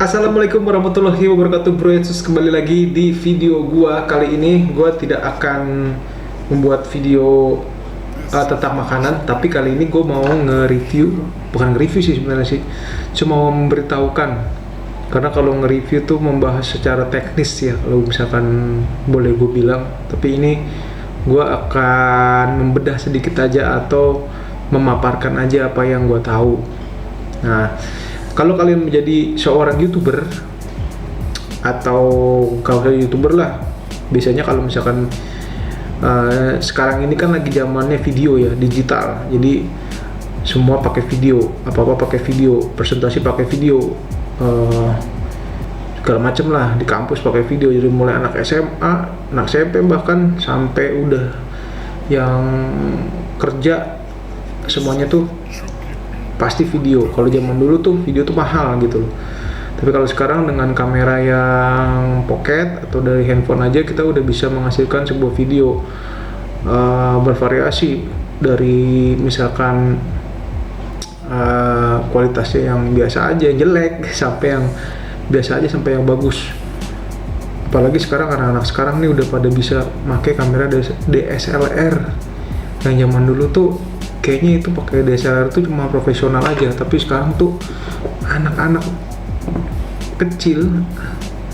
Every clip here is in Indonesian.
Assalamualaikum warahmatullahi wabarakatuh, bro. Yesus kembali lagi di video gua. Kali ini gua tidak akan membuat video tentang makanan, tapi kali ini gua mau nge-review, bukan nge-review sih sebenarnya sih, cuma mau memberitahukan. Karena kalau nge-review tuh membahas secara teknis ya, kalau misalkan boleh gue bilang. Tapi ini gua akan membedah sedikit aja atau memaparkan aja apa yang gua tahu. Nah, kalau kalian menjadi seorang YouTuber atau kalau YouTuber lah, biasanya kalau misalkan sekarang ini kan lagi zamannya video ya, digital. Jadi semua pakai video, apa-apa pakai video, presentasi pakai video, segala macem lah, di kampus pakai video. Jadi mulai anak SMA, anak SMP, bahkan sampai udah yang kerja, semuanya tuh pasti video. Kalau zaman dulu tuh video tuh mahal gitu loh. Tapi kalau sekarang dengan kamera yang pocket atau dari handphone aja kita udah bisa menghasilkan sebuah video bervariasi, dari misalkan kualitasnya yang biasa aja jelek sampai yang biasa aja sampai yang bagus. Apalagi sekarang anak-anak sekarang nih udah pada bisa pakai kamera DSLR. Yang zaman dulu tuh kayaknya itu pakai DSLR tuh cuma profesional aja, tapi sekarang tuh anak-anak kecil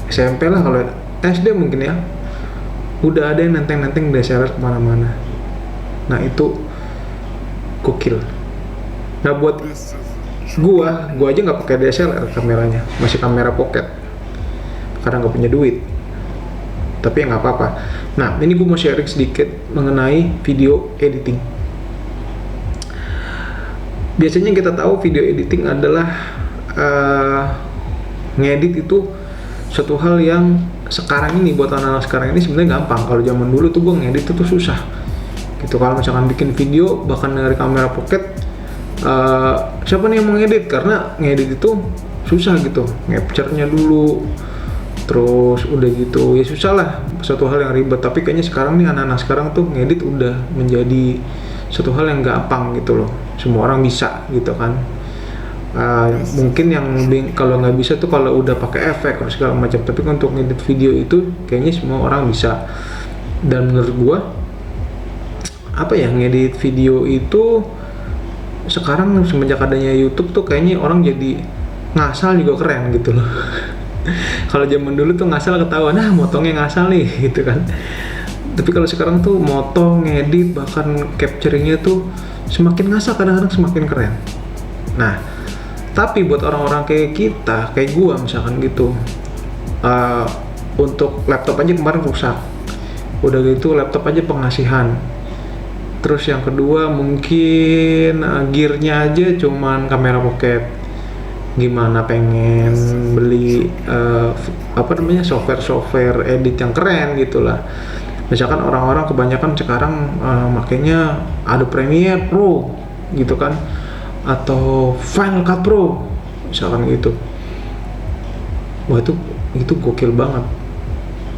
SMP lah, kalau SD mungkin ya, udah ada yang nenteng-nenteng DSLR kemana-mana. Nah itu gokil. Nah buat gua aja nggak pakai DSLR kameranya, masih kamera pocket karena nggak punya duit. Tapi ya nggak apa-apa. Nah ini gua mau sharing sedikit mengenai video editing. Biasanya kita tahu video editing adalah ngedit itu suatu hal yang sekarang ini buat anak-anak sekarang ini sebenarnya gampang. Kalau zaman dulu tuh gue ngedit itu susah gitu. Kalau misalkan bikin video bahkan dari kamera pocket, siapa nih yang mau ngedit? Karena ngedit itu susah gitu, capture-nya dulu, terus udah gitu ya susah lah, suatu hal yang ribet. Tapi kayaknya sekarang nih anak-anak sekarang tuh ngedit udah menjadi suatu hal yang gampang gitu loh, semua orang bisa gitu kan. Mungkin yang kalau nggak bisa tuh kalau udah pakai efek atau segala macam, tapi untuk ngedit video itu kayaknya semua orang bisa. Dan menurut gua apa ya, ngedit video itu sekarang semenjak adanya YouTube tuh kayaknya orang jadi ngasal juga keren gitu loh. Kalau zaman dulu tuh ngasal ketahuan, nah motongnya ngasal nih gitu kan. Tapi kalau sekarang tuh motong, ngedit, bahkan capturingnya tuh semakin ngasal, kadang-kadang semakin keren. Nah, tapi buat orang-orang kayak kita, kayak gua misalkan gitu, untuk laptop aja kemarin rusak. Udah gitu laptop aja pengasihan. Terus yang kedua mungkin gearnya aja cuman kamera pocket. Gimana pengen beli software edit yang keren gitulah. Misalkan orang-orang kebanyakan sekarang makanya Adobe Premiere Pro gitu kan, atau Final Cut Pro misalkan gitu. Wah itu gokil banget.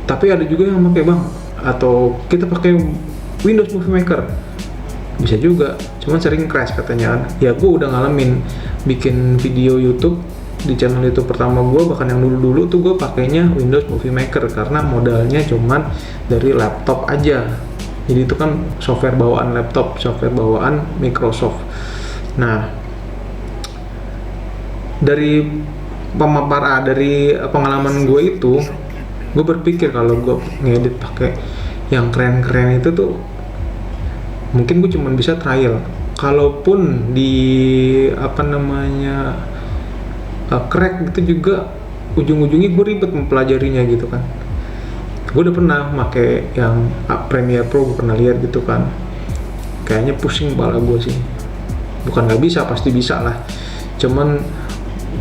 Tapi ada juga yang pakai atau kita pakai Windows Movie Maker, bisa juga, cuman sering crash katanya. Ya gue udah ngalamin bikin video YouTube di channel YouTube pertama gue, bahkan yang dulu-dulu tuh gue pakainya Windows Movie Maker karena modalnya cuman dari laptop aja. Jadi itu kan software bawaan laptop, software bawaan Microsoft. Nah, dari dari pengalaman gue itu, gue berpikir kalau gue ngedit pakai yang keren-keren itu tuh mungkin gue cuma bisa trial. Kalaupun di crack gitu juga ujung-ujungnya gue ribet mempelajarinya gitu kan. Gue udah pernah pakai yang Premiere Pro, gue pernah lihat gitu kan, kayaknya pusing kepala gue sih. Bukan nggak bisa, pasti bisa lah, cuman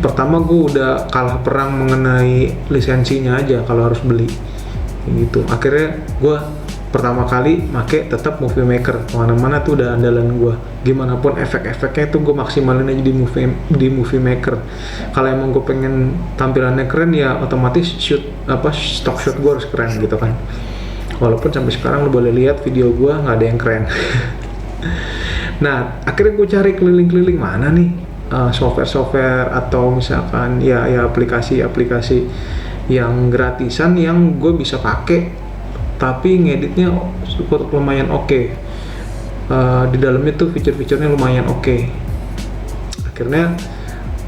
pertama gue udah kalah perang mengenai lisensinya aja kalau harus beli gitu. Akhirnya gue pertama kali make tetap Movie Maker, kemana-mana tuh udah andalan gue. Gimana pun efek-efeknya tuh gue maksimalin aja di movie Maker. Kalau emang gue pengen tampilannya keren ya otomatis stock shot gue harus keren gitu kan. Walaupun sampai sekarang lo boleh lihat video gue nggak ada yang keren. Nah akhirnya gue cari keliling-keliling, mana nih software atau misalkan ya aplikasi-aplikasi yang gratisan yang gue bisa pakai tapi ngeditnya cukup lumayan oke. Di dalamnya tuh fitur-fiturnya lumayan oke. Akhirnya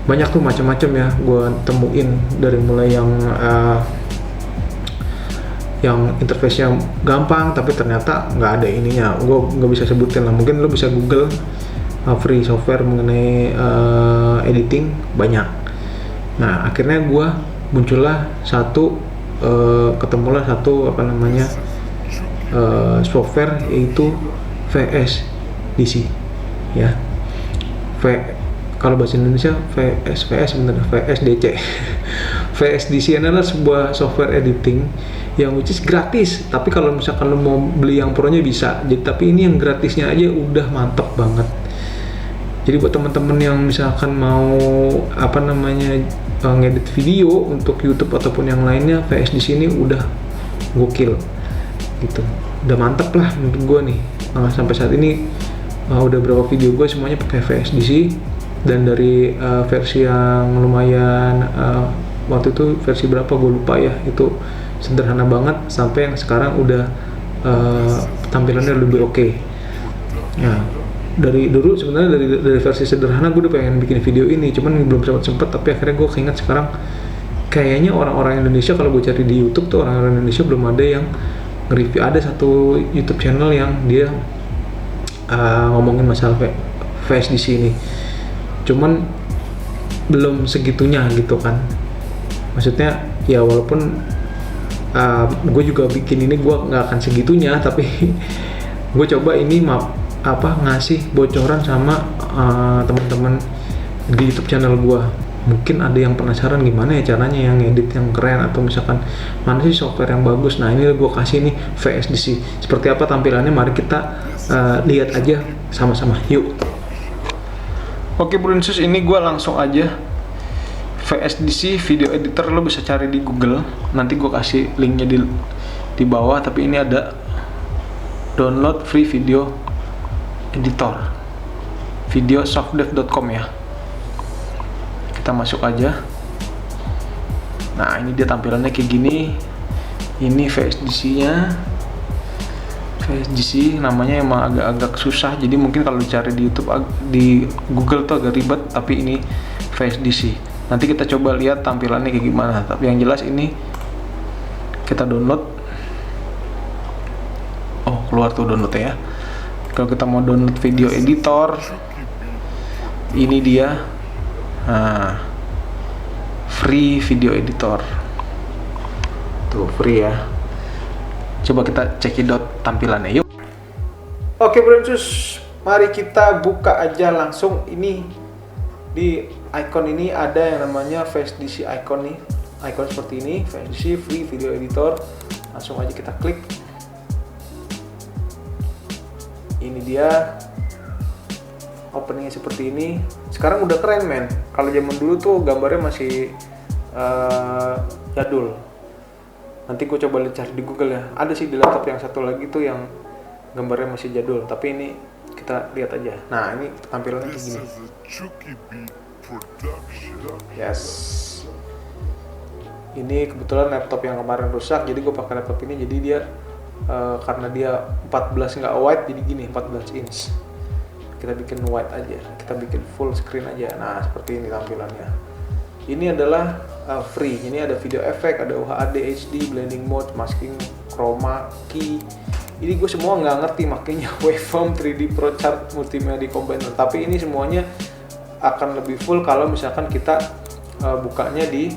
banyak tuh macam-macam ya gue temuin, dari mulai yang interface-nya gampang tapi ternyata nggak ada ininya. Gue nggak bisa sebutin lah, mungkin lo bisa google free software mengenai editing, banyak. Nah akhirnya gue muncullah ketemulah satu software, yaitu VSDC ya. Kalau bahasa Indonesia VSDC. VSDC adalah sebuah software editing yang which is gratis, tapi kalau misalkan lo mau beli yang pro-nya bisa. Jadi tapi ini yang gratisnya aja udah mantep banget. Jadi buat teman-teman yang misalkan mau ngedit video untuk YouTube ataupun yang lainnya, VSDC ini udah gokil gitu, udah mantep lah menurut gue nih. Sampai saat ini udah berapa video gue semuanya pakai VSDC, dan dari versi yang lumayan waktu itu versi berapa gue lupa ya, itu sederhana banget sampai yang sekarang udah tampilannya lebih oke. Nah dari dulu sebenarnya dari versi sederhana gue udah pengen bikin video ini, cuman belum sempet, tapi akhirnya gue keinget sekarang kayaknya orang-orang Indonesia, kalau gue cari di YouTube tuh orang-orang Indonesia belum ada yang nge-review. Ada satu YouTube channel yang dia ngomongin masalah VSDC ini, cuman belum segitunya gitu kan. Maksudnya ya walaupun gue juga bikin ini gue nggak akan segitunya, tapi gue coba ini ngasih bocoran sama teman-teman di YouTube channel gue. Mungkin ada yang penasaran gimana ya caranya yang edit yang keren, atau misalkan mana sih software yang bagus. Nah ini gue kasih nih VSDC, seperti apa tampilannya, mari kita lihat aja sama-sama, yuk. Oke Brinsus, ini gue langsung aja VSDC video editor, lo bisa cari di Google, nanti gue kasih linknya di bawah. Tapi ini ada download free video editor, videosoftdev.com ya. Kita masuk aja. Nah ini dia tampilannya kayak gini. Ini VSDC-nya. VSDC namanya emang agak susah, jadi mungkin kalau dicari di YouTube, di Google tuh agak ribet, tapi ini VSDC. Nanti kita coba lihat tampilannya kayak gimana. Tapi yang jelas ini kita download. Oh keluar tuh downloadnya ya. Kalau kita mau download video editor, ini dia. Nah, free video editor. Tuh free ya. Coba kita cekidot tampilannya yuk. Oke Brinsus, mari kita buka aja langsung. Ini di icon ini ada yang namanya VSDC icon nih. Icon seperti ini, VSDC free video editor. Langsung aja kita klik. Ini dia openingnya seperti ini. Sekarang udah keren men. Kalau zaman dulu tuh gambarnya masih jadul. Nanti gue coba cari di Google ya. Ada sih di laptop yang satu lagi tuh yang gambarnya masih jadul. Tapi ini kita lihat aja. Nah ini tampilannya kayak gini. Yes. Ini kebetulan laptop yang kemarin rusak, jadi gue pakai laptop ini. Jadi dia karena dia 14 nggak wide, jadi gini 14 inch. Kita bikin wide aja, kita bikin full screen aja. Nah seperti ini tampilannya. Ini adalah free. Ini ada video effect, ada UHD, HD, blending mode, masking, chroma key. Ini gue semua nggak ngerti makanya waveform, 3D Pro Chart, multimedia component. Tapi ini semuanya akan lebih full kalau misalkan kita bukanya di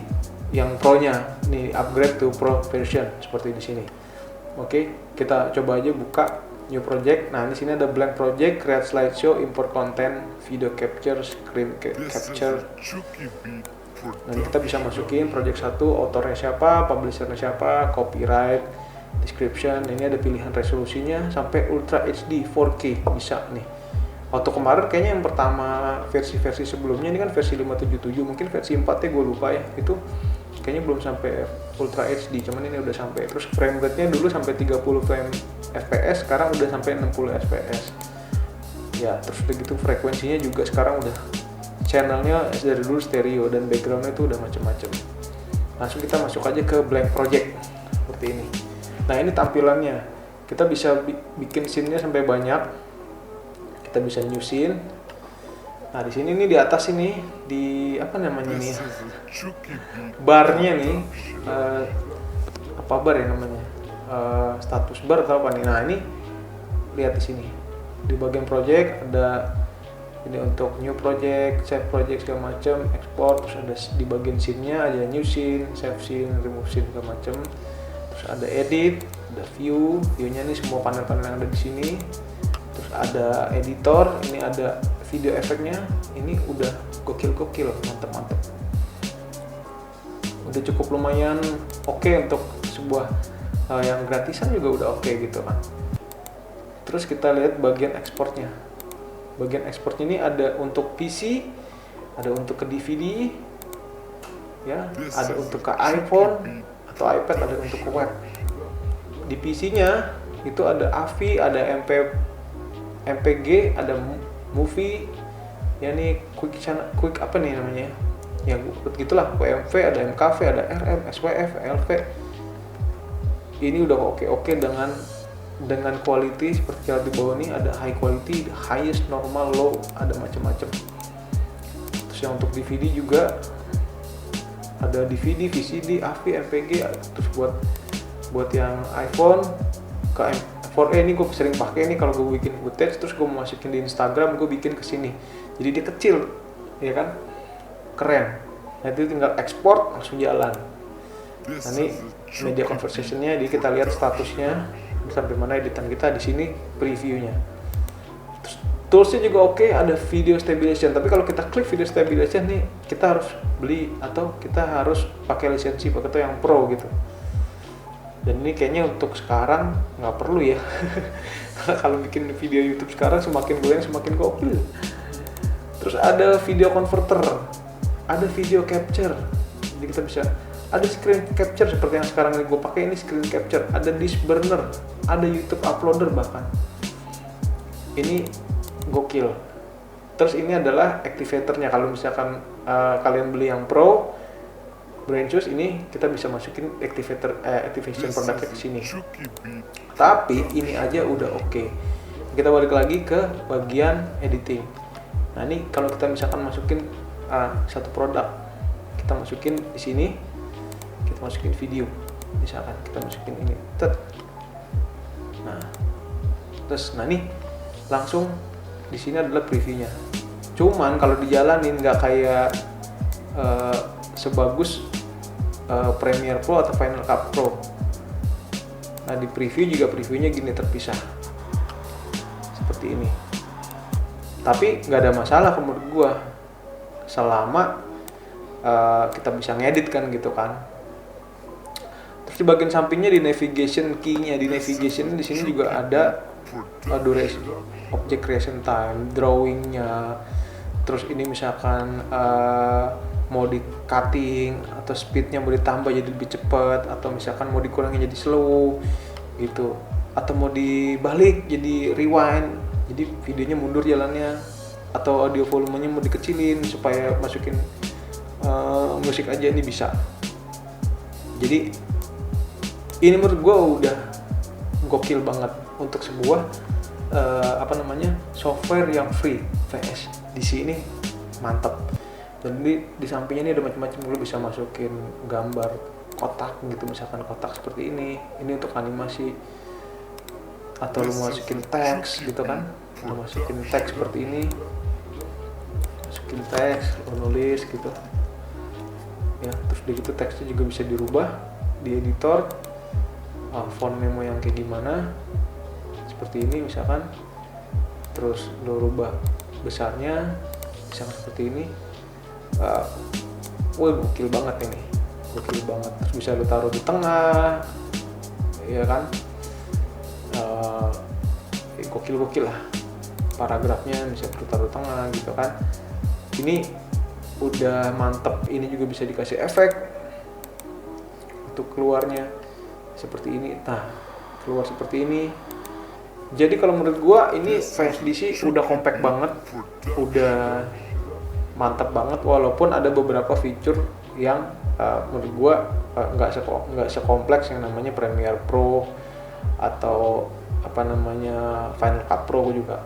yang pro-nya. Nih upgrade to pro version seperti di sini. Oke, kita coba aja buka new project. Nah, di sini ada blank project, create slideshow, import content, video capture, screen capture. Nanti kita bisa masukin project 1, autornya siapa, publishernya siapa, copyright, description. Ini ada pilihan resolusinya sampai Ultra HD 4K bisa nih. Waktu kemarin kayaknya yang pertama versi-versi sebelumnya ini kan versi 577, mungkin versi 4-nya gue lupa ya. Itu kayaknya belum sampai Ultra HD, cuman ini udah sampai. Terus frame rate-nya dulu sampai 30 frame fps, sekarang udah sampai 60 fps. Ya, terus begitu frekuensinya juga sekarang udah channelnya dari dulu stereo dan backgroundnya itu udah macam-macam. Langsung kita masuk aja ke blank project seperti ini. Nah ini tampilannya, kita bisa bikin scene-nya sampai banyak, kita bisa new scene. Nah di sini nih di atas ini di apa namanya nih barnya nih apa bar ya namanya, status bar atau apa nih. Nah ini lihat di sini di bagian project ada ini untuk new project, save project segala macam, export, terus ada di bagian scene-nya ada new scene, save scene, remove scene segala macam. Terus ada edit, ada view-nya nih semua panel-panel yang ada di sini. Terus ada editor, ini ada video efeknya, ini udah gokil, mantep. Udah cukup lumayan oke untuk sebuah yang gratisan juga udah oke gitu kan. Terus kita lihat bagian ekspornya. Bagian ekspornya ini ada untuk PC, ada untuk ke DVD, ya, ada untuk ke iPhone atau iPad, ada untuk ke web. Di PC-nya itu ada AVI, ada MPG, ada movie, ya nih quick apa nih namanya? Ya gitulah, WMV, ada MKV, ada RM, SWF, LV. Ini udah oke dengan quality seperti yang di bawah ini, ada high quality, highest, normal, low, ada macam-macam. Terus yang untuk DVD juga ada DVD, VCD, AVI, MPG. Terus buat yang iPhone ke 4A ini gue sering pakai ini kalau gue bikin footage, terus gue mau masukin di Instagram, gue bikin ke sini. Jadi dia kecil, ya kan? Keren. Nah itu tinggal ekspor langsung jalan. Nah ini media conversation-nya, jadi kita lihat statusnya sampai mana editan kita di sini, previewnya. Terus toolsnya juga oke, ada video stabilization. Tapi kalau kita klik video stabilization nih, kita harus beli atau kita harus pakai lisensi pakai yang pro gitu. Dan ini kayaknya untuk sekarang nggak perlu ya. Kalau bikin video YouTube sekarang semakin goyang semakin gokil. Terus ada video converter, ada video capture. Jadi kita bisa ada screen capture seperti yang sekarang ini gue pakai, ini screen capture, ada disk burner, ada YouTube uploader bahkan. Ini gokil. Terus ini adalah activatornya. Kalau misalkan kalian beli yang pro BrainChoose, ini kita bisa masukin activation produknya ke sini. Tapi ini aja udah oke. Kita balik lagi ke bagian editing. Nah ini kalau kita misalkan masukin satu produk, kita masukin di sini, kita masukin video, misalkan kita masukin ini, nah nih langsung di sini adalah previewnya. Cuman kalau dijalanin nggak kayak sebagus Premiere Pro atau Final Cut Pro. Nah di preview juga previewnya gini terpisah seperti ini. Tapi nggak ada masalah menurut gua selama kita bisa ngedit kan gitu kan. Terus di bagian sampingnya di navigation key-nya, di navigation di sini juga ada duration, object creation time, drawing-nya. Terus ini misalkan mau di cutting atau speednya mau ditambah jadi lebih cepat, atau misalkan mau dikurangi jadi slow gitu, atau mau dibalik jadi rewind, jadi videonya mundur jalannya, atau audio volumenya mau dikecilin supaya masukin musik aja, ini bisa. Jadi ini menurut gue udah gokil banget untuk sebuah software yang free. VS di sini mantap. Dan di sampingnya ini ada macam-macam, lu bisa masukin gambar kotak gitu, misalkan kotak seperti ini untuk animasi, atau lu masukin teks gitu kan, lu masukin teks seperti ini, masukin teks, lu nulis gitu ya. Terus begitu teksnya juga bisa dirubah di editor, fontnya mau yang kayak gimana, seperti ini misalkan, terus lu rubah besarnya misalkan seperti ini. Wah gokil banget ini, gokil banget. Terus bisa lu taruh di tengah, ya kan, gokil lah. Paragrafnya bisa lu taruh tengah gitu kan. Ini udah mantep. Ini juga bisa dikasih efek untuk keluarnya seperti ini. Nah keluar seperti ini. Jadi kalau menurut gua ini VSDC udah compact banget, udah mantap banget, walaupun ada beberapa fitur yang menurut gua nggak sekompleks yang namanya Premiere Pro atau apa namanya Final Cut Pro. Gua juga,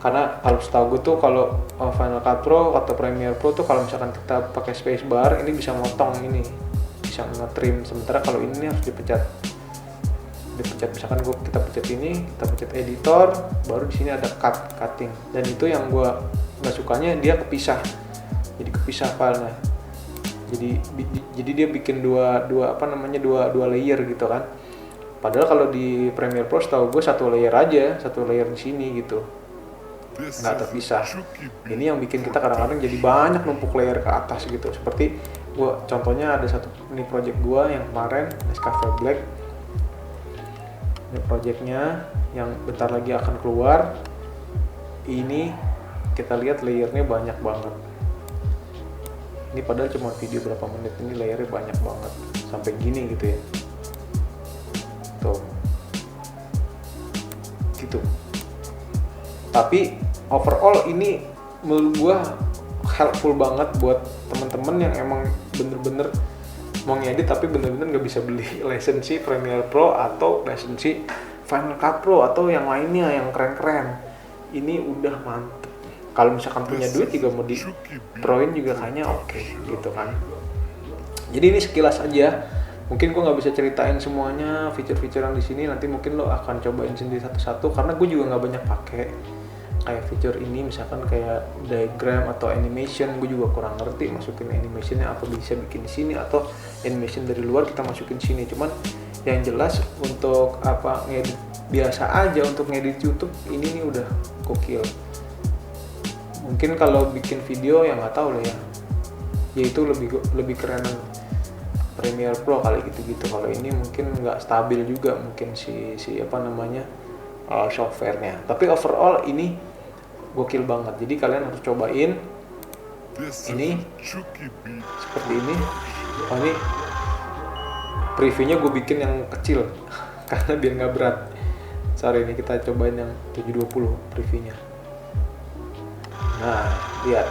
karena kalau setahu gue tuh kalau Final Cut Pro atau Premiere Pro tuh kalau misalkan kita pakai spacebar ini bisa motong, ini bisa nge-trim, sementara kalau ini harus dipencet misalkan kita pencet ini, kita pencet editor, baru di sini ada cutting, dan itu yang gue nggak sukanya, dia kepisah filenya, jadi dia bikin dua layer gitu kan. Padahal kalau di Premiere Pro setahu gue satu layer di sini gitu, nggak terpisah. Ini yang bikin kita kadang-kadang jadi banyak numpuk layer ke atas gitu. Seperti gua contohnya ada ini project gua yang kemarin Nescafe Black. Ini projectnya yang bentar lagi akan keluar. Ini kita lihat layernya banyak banget. Ini padahal cuma video berapa menit, ini layernya banyak banget sampai gini gitu ya. Tuh. Gitu. Tapi overall ini menurut gua helpful banget buat teman-teman yang emang bener-bener mau ngedit tapi bener-bener nggak bisa beli lisensi Premiere Pro atau lisensi Final Cut Pro atau yang lainnya yang keren-keren. Ini udah mantep. Kalau misalkan punya duit juga mau di proin juga kayaknya oke gitu kan. Jadi ini sekilas aja. Mungkin gue nggak bisa ceritain semuanya fitur-fitur yang di sini. Nanti mungkin lo akan cobain sendiri satu-satu karena gue juga nggak banyak pakai. Kayak fitur ini misalkan kayak diagram atau animation, gue juga kurang ngerti masukin animationnya apa bisa bikin di sini atau animation dari luar kita masukin sini. Cuman yang jelas untuk apa ngedit biasa aja, untuk ngedit YouTube ini nih udah gokil. Mungkin kalau bikin video ya nggak tahu lah ya, yaitu lebih keren Premiere Pro kali gitu-gitu. Kalau ini mungkin nggak stabil juga mungkin si apa namanya softwarenya. Tapi overall ini gokil banget. Jadi kalian harus cobain ini seperti ini. Oh ini previewnya gue bikin yang kecil karena biar nggak berat. Sorry, ini kita cobain yang 720 previewnya. Nah lihat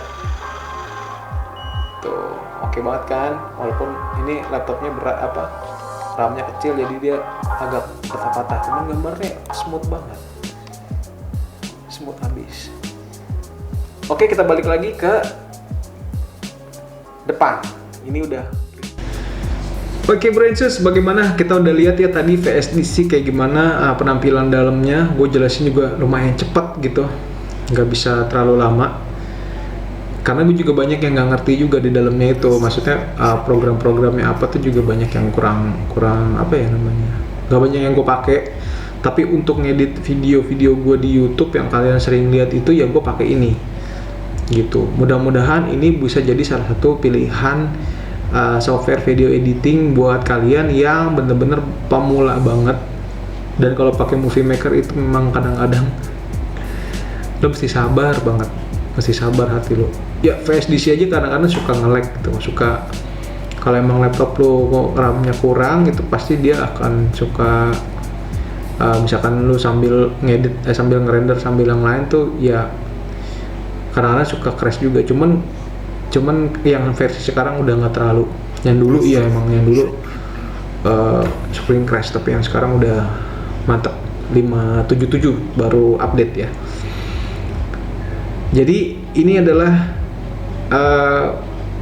tuh, oke banget kan, walaupun ini laptopnya berat RAM-nya kecil jadi dia agak patah-patah, cuman gambarnya smooth banget, smooth habis. Oke, kita balik lagi ke depan. Ini udah. Oke, Brainsus, bagaimana kita udah lihat ya tadi VSDC kayak gimana penampilan dalamnya. Gue jelasin juga lumayan cepat gitu, nggak bisa terlalu lama. Karena gue juga banyak yang nggak ngerti juga di dalamnya itu. Maksudnya program-programnya apa tuh juga banyak yang kurang apa ya namanya. Nggak banyak yang gue pakai. Tapi untuk ngedit video-video gue di YouTube yang kalian sering lihat itu ya gue pakai ini. Gitu. Mudah-mudahan ini bisa jadi salah satu pilihan software video editing buat kalian yang bener-bener pemula banget. Dan kalau pakai Movie Maker itu memang kadang-kadang lo mesti sabar banget, mesti sabar hati lo. Ya VSDC aja kadang-kadang suka nge-lag gitu, suka kalau emang laptop lo RAM-nya kurang gitu pasti dia akan suka misalkan lo sambil ngedit sambil ngerender sambil yang lain tuh ya kadang-kadang suka crash juga. Cuman yang versi sekarang udah nggak terlalu. Yang dulu iya emang yang dulu screen crash, tapi yang sekarang udah mantep. 577 baru update ya. Jadi ini adalah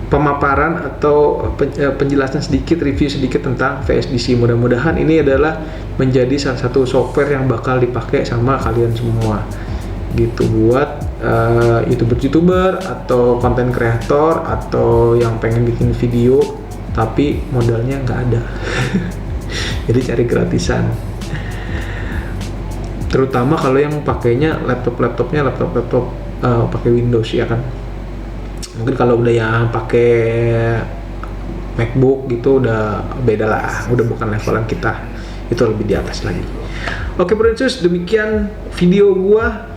pemaparan atau penjelasan sedikit, review sedikit tentang VSDC. Mudah-mudahan ini adalah menjadi salah satu software yang bakal dipakai sama kalian semua gitu, buat youtuber atau konten kreator atau yang pengen bikin video tapi modalnya nggak ada. Jadi cari gratisan, terutama kalau yang pakainya laptop pakai Windows ya kan. Mungkin kalau udah yang pakai MacBook gitu udah beda lah, udah bukan levelan kita, itu lebih di atas lagi. Oke Brainsus, demikian video gua,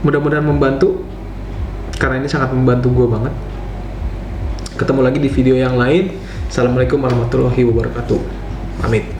mudah-mudahan membantu karena ini sangat membantu gua banget. Ketemu lagi di video yang lain. Assalamualaikum warahmatullahi wabarakatuh. Pamit.